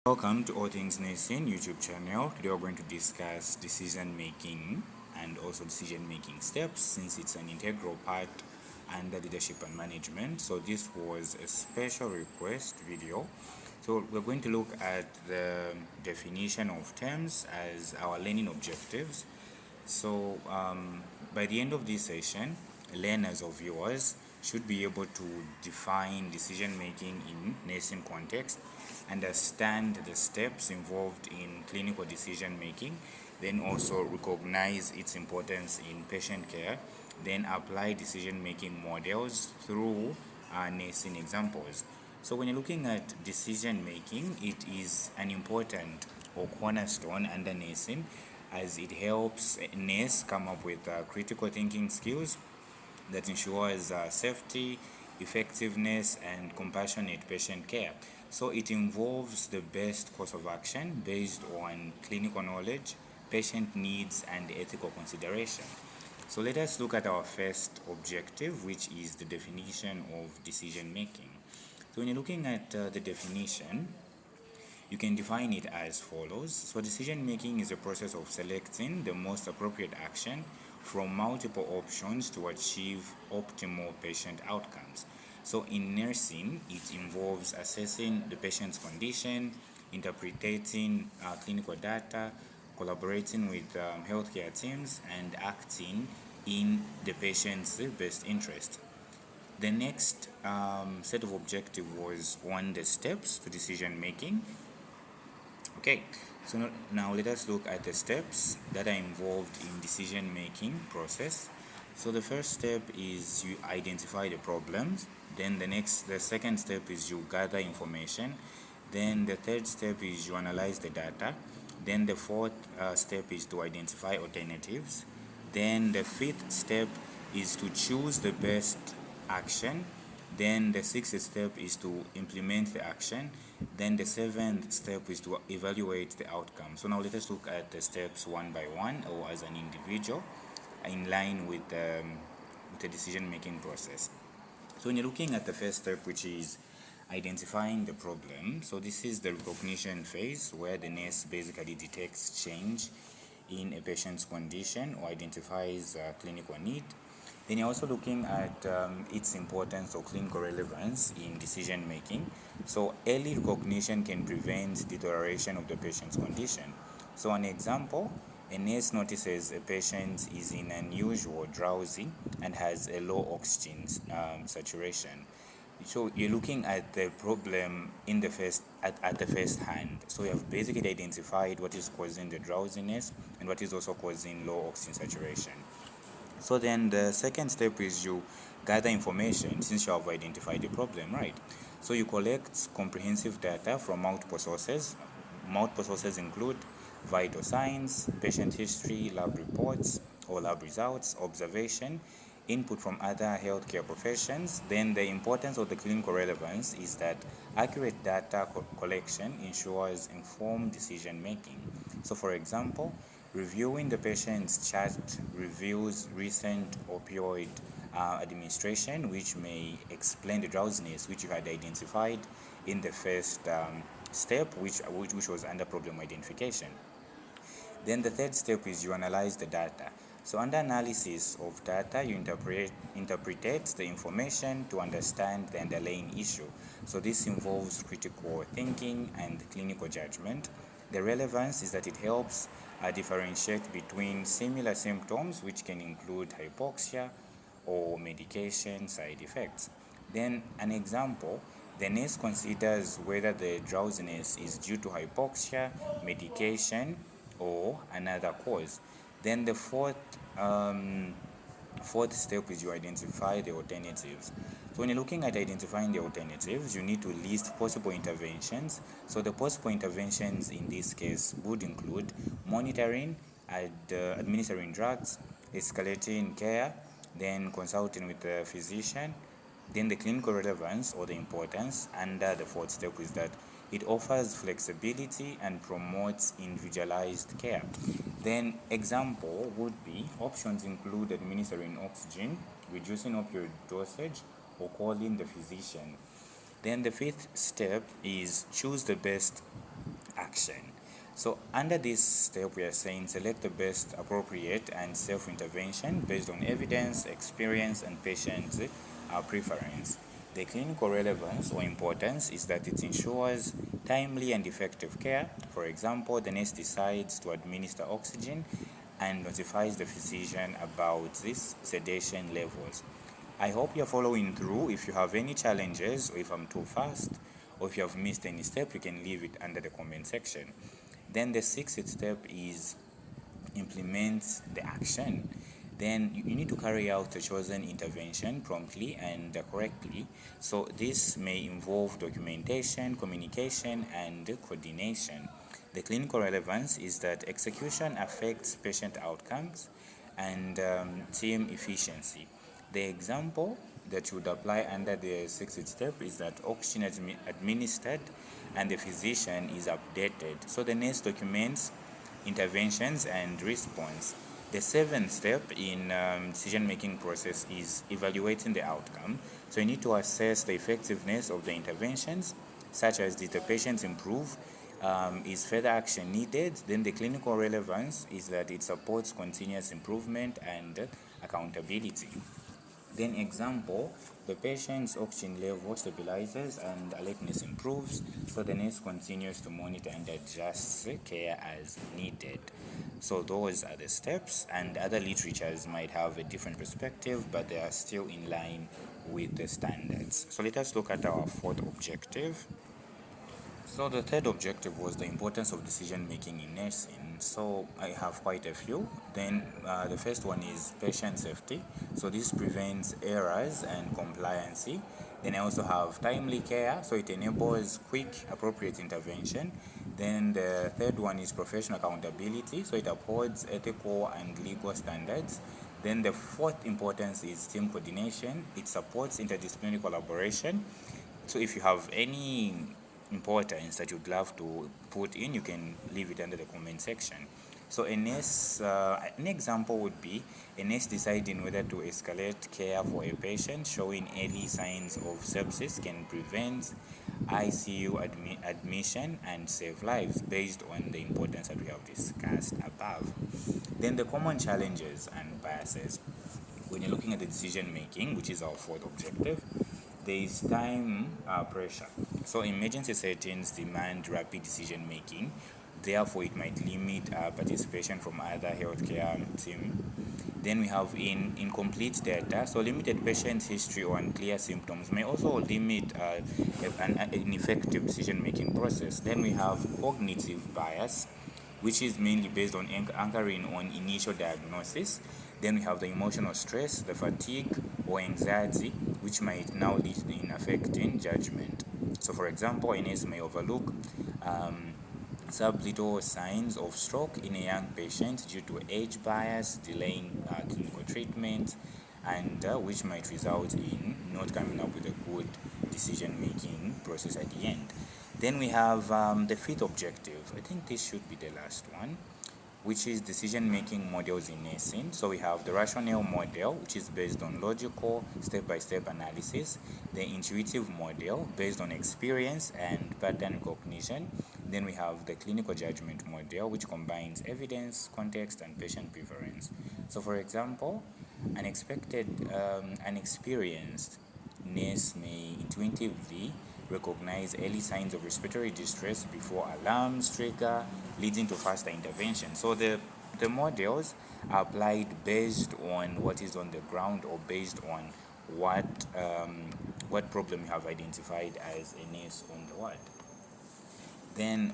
Welcome to All Things Nation YouTube channel. Today we're going to discuss decision making and also decision making steps, since it's an integral part under leadership and management. So this was a special request video. So we're going to look at the definition of terms as our learning objectives. So by the end of this session, learners or viewers should be able to define decision making in nursing context, understand the steps involved in clinical decision making, then also recognize its importance in patient care, then apply decision making models through nursing examples. So when you're looking at decision making, it is an important or cornerstone under nursing, as it helps nurse come up with critical thinking skills that ensures safety, effectiveness, and compassionate patient care. So it involves the best course of action based on clinical knowledge, patient needs, and ethical consideration. So let us look at our first objective, which is the definition of decision making. So when you're looking at the definition, you can define it as follows. So decision making is a process of selecting the most appropriate action from multiple options to achieve optimal patient outcomes. So in nursing, it involves assessing the patient's condition, interpreting clinical data, collaborating with healthcare teams, and acting in the patient's best interest. The next set of objective was on the steps to decision making. Okay, so now let us look at the steps that are involved in decision making process. So the first step is you identify the problems. Then the second step is you gather information. Then the third step is you analyze the data. Then the fourth step is to identify alternatives. Then the fifth step is to choose the best action. Then the sixth step is to implement the action. Then the seventh step is to evaluate the outcome. So now let us look at the steps one by one, or as an individual, in line with the decision making process. So when you're looking at the first step, which is identifying the problem, so this is the recognition phase, where the nurse basically detects change in a patient's condition or identifies a clinical need. Then you're also looking at its importance or clinical relevance in decision making. So early recognition can prevent deterioration of the patient's condition. So an example, a nurse notices a patient is in unusual drowsy and has a low oxygen saturation. So you're looking at the problem in the first at the first hand. So you have basically identified what is causing the drowsiness and what is also causing low oxygen saturation. So then the second step is you gather information, since you have identified the problem, right? So you collect comprehensive data from multiple sources. Multiple sources include vital signs, patient history, lab reports or lab results, observation, input from other healthcare professions. Then the importance of the clinical relevance is that accurate data collection ensures informed decision making. So for example, reviewing the patient's chart reveals recent opioid administration, which may explain the drowsiness which you had identified in the first step, which was under problem identification. Then the third step is you analyze the data. So under analysis of data, you interpret the information to understand the underlying issue. So this involves critical thinking and clinical judgment. The relevance is that it helps differentiate between similar symptoms, which can include hypoxia or medication side effects. Then an example, the nurse considers whether the drowsiness is due to hypoxia, medication, or another cause. Then the fourth step is you identify the alternatives. So when you're looking at identifying the alternatives, you need to list possible interventions. So the possible interventions in this case would include monitoring and administering drugs, escalating care, then consulting with the physician. Then the clinical relevance or the importance under the fourth step is that it offers flexibility and promotes individualized care. Then example would be options include administering oxygen, reducing opioid dosage, or calling the physician. Then the fifth step is choose the best action. So under this step, we are saying select the best appropriate and safe intervention based on evidence, experience, and patient preference. The clinical relevance or importance is that it ensures timely and effective care. For example, the nurse decides to administer oxygen and notifies the physician about this sedation levels. I hope you're following through. If you have any challenges, or if I'm too fast, or if you have missed any step, you can leave it under the comment section. Then the sixth step is implement the action. Then you need to carry out the chosen intervention promptly and correctly. So this may involve documentation, communication, and coordination. The clinical relevance is that execution affects patient outcomes and team efficiency. The example that would apply under the sixth step is that oxygen is administered and the physician is updated. So the nurse documents interventions and response. The seventh step in decision-making process is evaluating the outcome. So you need to assess the effectiveness of the interventions, such as did the patient improve, is further action needed. Then the clinical relevance is that it supports continuous improvement and accountability. Then example, the patient's oxygen level stabilizes and alertness improves, so the nurse continues to monitor and adjusts care as needed. So those are the steps, and other literatures might have a different perspective, but they are still in line with the standards. So let us look at our fourth objective. So the third objective was the importance of decision making in nursing. So I have quite a few. Then the first one is patient safety. So this prevents errors and compliancy. Then I also have timely care. So it enables quick, appropriate intervention. Then the third one is professional accountability. So it upholds ethical and legal standards. Then the fourth importance is team coordination. It supports interdisciplinary collaboration. So if you have any importance that you'd love to put in, you can leave it under the comment section. So an example would be a nurse deciding whether to escalate care for a patient showing early signs of sepsis can prevent ICU admission and save lives based on the importance that we have discussed above. Then the common challenges and biases when you're looking at the decision making, which is our fourth objective. There is time pressure. So emergency settings demand rapid decision making. Therefore, it might limit participation from other healthcare team. Then we have incomplete data. So limited patient history or unclear symptoms may also limit an effective decision making process. Then we have cognitive bias, which is mainly based on anchoring on initial diagnosis. Then we have the emotional stress, the fatigue or anxiety, which might now lead in affecting judgment. So for example, a nurse may overlook sublethal signs of stroke in a young patient due to age bias, delaying clinical treatment, and which might result in not coming up with a good decision-making process at the end. Then we have the fifth objective. I think this should be the last one, which is decision-making models in nursing. So we have the rationale model, which is based on logical step-by-step analysis, the intuitive model based on experience and pattern recognition. Then we have the clinical judgment model, which combines evidence, context, and patient preference. So for example, an experienced nurse may intuitively recognize early signs of respiratory distress before alarms trigger, leading to faster intervention. So the models are applied based on what is on the ground or based on what problem you have identified as a nurse on the ward. Then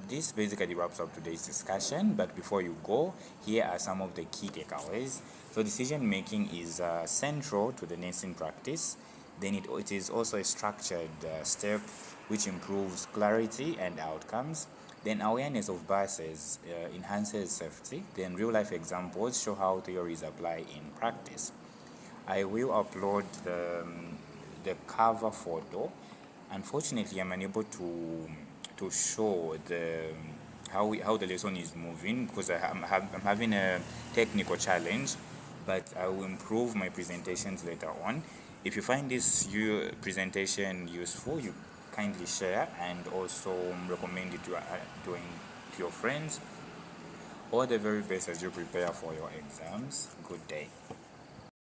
this basically wraps up today's discussion, but before you go, here are some of the key takeaways. So decision making is central to the nursing practice. Then it is also a structured step which improves clarity and outcomes. Then awareness of biases enhances safety. Then real life examples show how theories apply in practice. I will upload the cover photo. Unfortunately, I'm unable to show how the lesson is moving because I'm having a technical challenge, but I will improve my presentations later on. If you find this presentation useful, you kindly share and also recommend it to your friends. All the very best as you prepare for your exams. Good day.